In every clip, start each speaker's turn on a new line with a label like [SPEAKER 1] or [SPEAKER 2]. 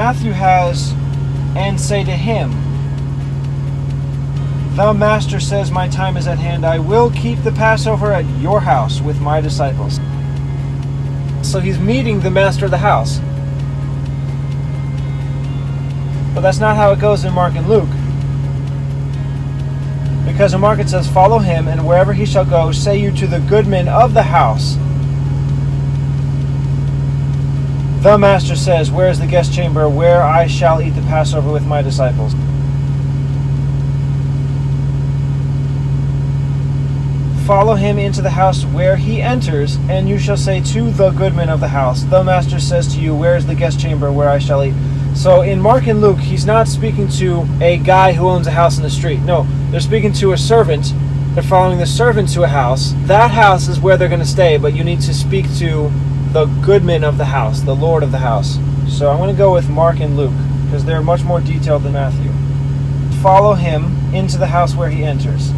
[SPEAKER 1] Matthew has, and say to him, the Master says, my time is at hand. I will keep the Passover at your house with my disciples. So he's meeting the master of the house. But that's not how it goes in Mark and Luke. Because in Mark it says, follow him, and wherever he shall go, say you to the goodman of the house, the Master says, where is the guest chamber where I shall eat the Passover with my disciples? Follow him into the house where he enters, and you shall say to the goodman of the house, the Master says to you, where is the guest chamber where I shall eat? So in Mark and Luke, he's not speaking to a guy who owns a house in the street. No, they're speaking to a servant. They're following the servant to a house. That house is where they're going to stay, but you need to speak to the goodman of the house, the Lord of the house. So I'm going to go with Mark and Luke, because they're much more detailed than Matthew. Follow him into the house where he enters.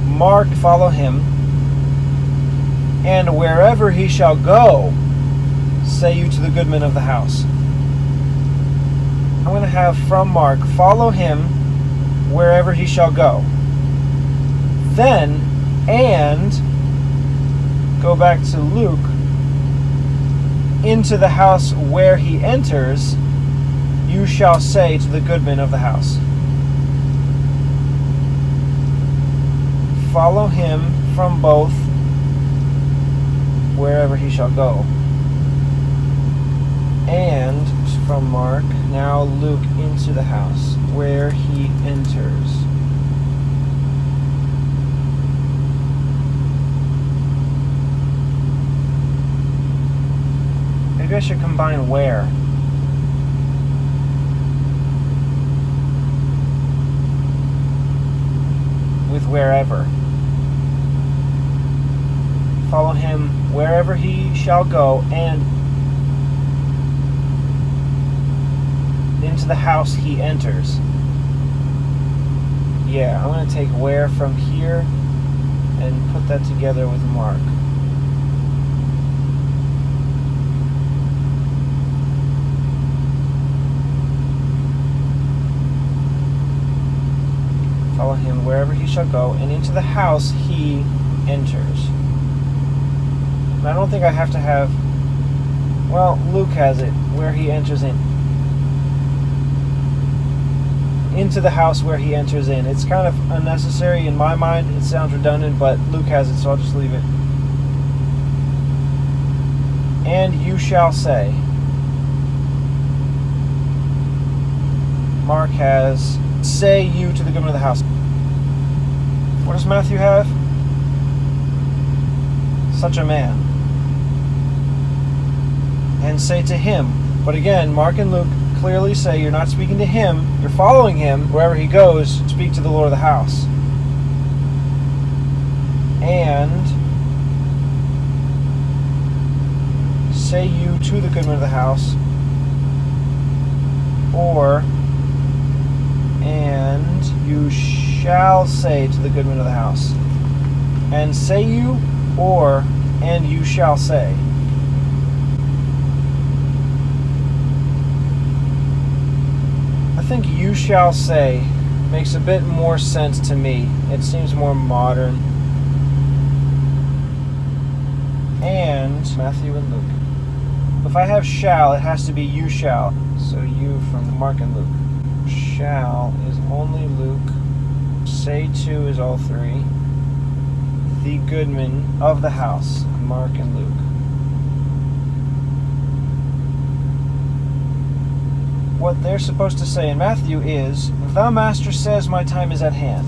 [SPEAKER 1] Mark, follow him, and wherever he shall go, say you to the goodman of the house. I'm going to have from Mark, follow him wherever he shall go. Then, and go back to Luke, into the house where he enters, you shall say to the goodman of the house. Follow him from both, wherever he shall go. And from Mark, now Luke, into the house where he enters. Maybe I should combine where. With wherever. Follow him wherever he shall go, and into the house he enters. Yeah, I'm going to take where from here and put that together with Mark. Follow him wherever he shall go, and into the house he enters. And I don't think I have to have... Well, Luke has it, where he enters in. Into the house where he enters in. It's kind of unnecessary in my mind. It sounds redundant, but Luke has it, so I'll just leave it. And you shall say. Mark has, say you to the goodman of the house. What does Matthew have? Such a man. And say to him. But again, Mark and Luke clearly say you're not speaking to him, you're following him wherever he goes. Speak to the Lord of the house. And say you to the goodman of the house, or and you shall say to the goodman of the house. And say you, or and you shall say. I think you shall say makes a bit more sense to me. It seems more modern. And Matthew and Luke. If I have shall, it has to be you shall. So you from Mark and Luke. Shall is only Luke. Say to is all three. The goodman of the house, Mark and Luke. What they're supposed to say in Matthew is, the Master says my time is at hand.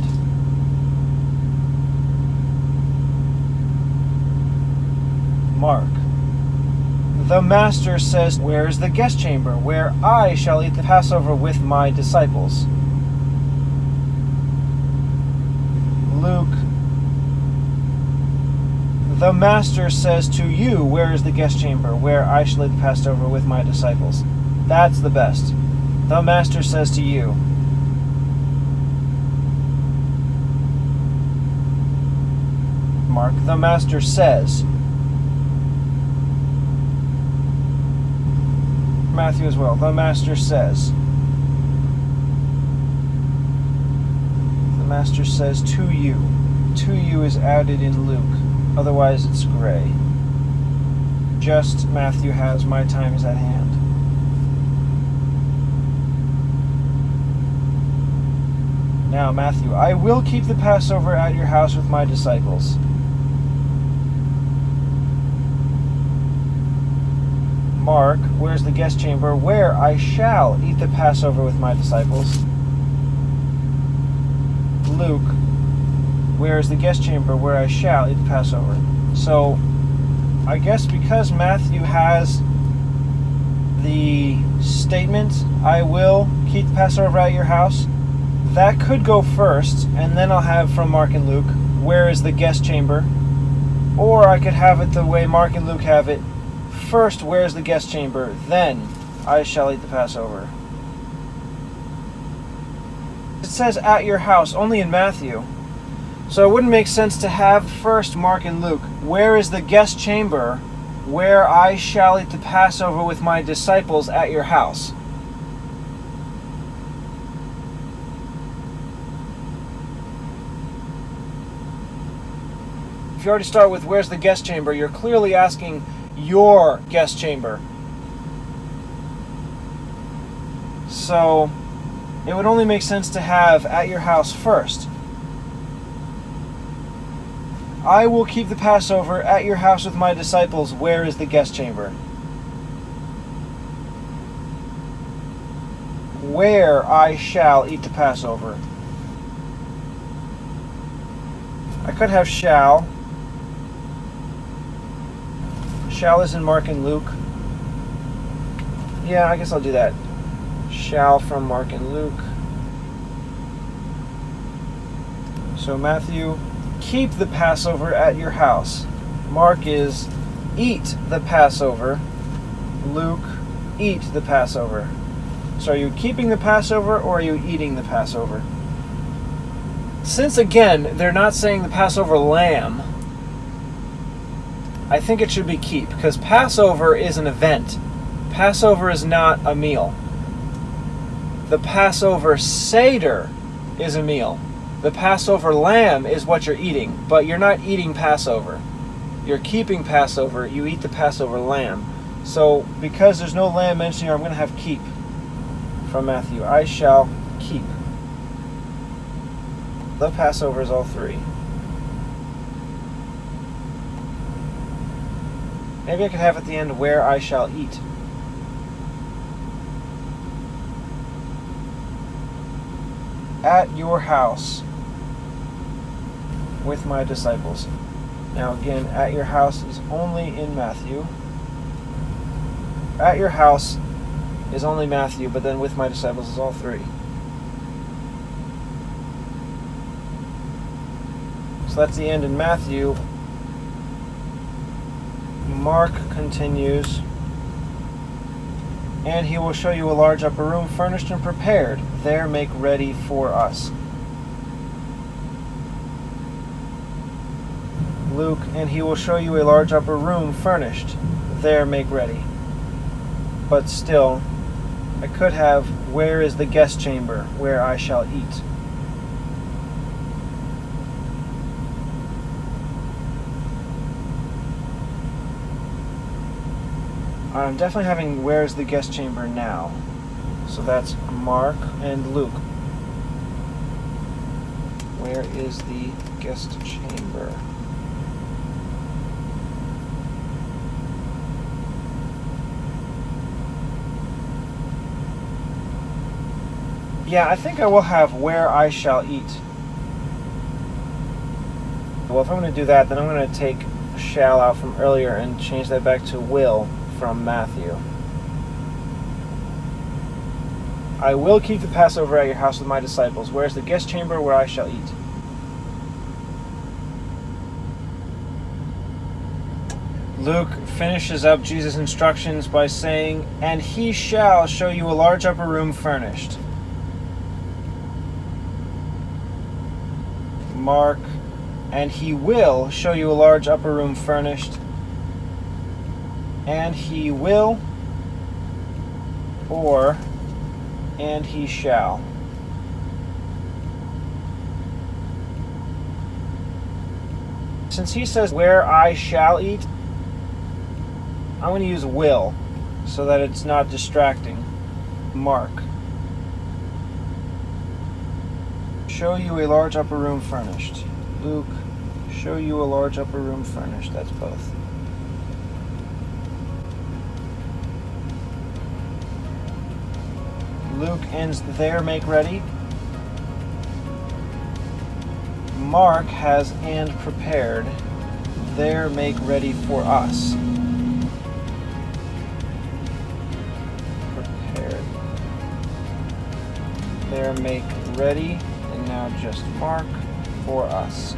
[SPEAKER 1] Mark. The Master says, where is the guest chamber where I shall eat the Passover with my disciples? Luke. The Master says to you, where is the guest chamber where I shall eat the Passover with my disciples? That's the best. The Master says to you. Mark, the Master says. Matthew as well. The Master says. The Master says to you. To you is added in Luke. Otherwise it's gray. Just Matthew has my time is at hand. Now, Matthew, I will keep the Passover at your house with my disciples. Mark, where's the guest chamber where I shall eat the Passover with my disciples? Luke, where is the guest chamber where I shall eat the Passover? So, I guess because Matthew has the statement, I will keep the Passover at your house, that could go first, and then I'll have from Mark and Luke, where is the guest chamber? Or I could have it the way Mark and Luke have it, first, where's the guest chamber, then I shall eat the Passover. It says at your house, only in Matthew. So it wouldn't make sense to have first Mark and Luke, where is the guest chamber where I shall eat the Passover with my disciples at your house? If you already start with where's the guest chamber, you're clearly asking your guest chamber. So it would only make sense to have at your house first. I will keep the Passover at your house with my disciples. Where is the guest chamber? Where I shall eat the Passover. I could have shall. Shall is in Mark and Luke. Yeah, I guess I'll do that. Shall from Mark and Luke. So Matthew, keep the Passover at your house. Mark is eat the Passover. Luke, eat the Passover. So are you keeping the Passover or are you eating the Passover? Since again, they're not saying the Passover lamb, I think it should be keep, because Passover is an event. Passover is not a meal. The Passover Seder is a meal. The Passover lamb is what you're eating, but you're not eating Passover. You're keeping Passover, you eat the Passover lamb. So, because there's no lamb mentioned here, I'm going to have keep from Matthew. I shall keep. The Passover is all three. Maybe I could have at the end where I shall eat. At your house with my disciples. Now again, at your house is only in Matthew. At your house is only Matthew, but then with my disciples is all three. So that's the end in Matthew. Mark continues, and he will show you a large upper room furnished and prepared. There make ready for us. Luke, and he will show you a large upper room furnished. There make ready. But still, I could have, where is the guest chamber where I shall eat? I'm definitely having where's the guest chamber now. So that's Mark and Luke. Where is the guest chamber? Yeah, I think I will have where I shall eat. Well, if I'm going to do that, then I'm going to take shall out from earlier and change that back to will from Matthew. I will keep the Passover at your house with my disciples. Where's the guest chamber where I shall eat? Luke finishes up Jesus' instructions by saying, and he shall show you a large upper room furnished. Mark, and he will show you a large upper room furnished. And he will or and he shall. Since he says where I shall eat, I'm going to use will so that it's not distracting. Mark. Show you a large upper room furnished. Luke. Show you a large upper room furnished. That's both. Luke ends there make ready. Mark has and prepared. There make ready for us. Prepared. There make ready. And now just Mark for us.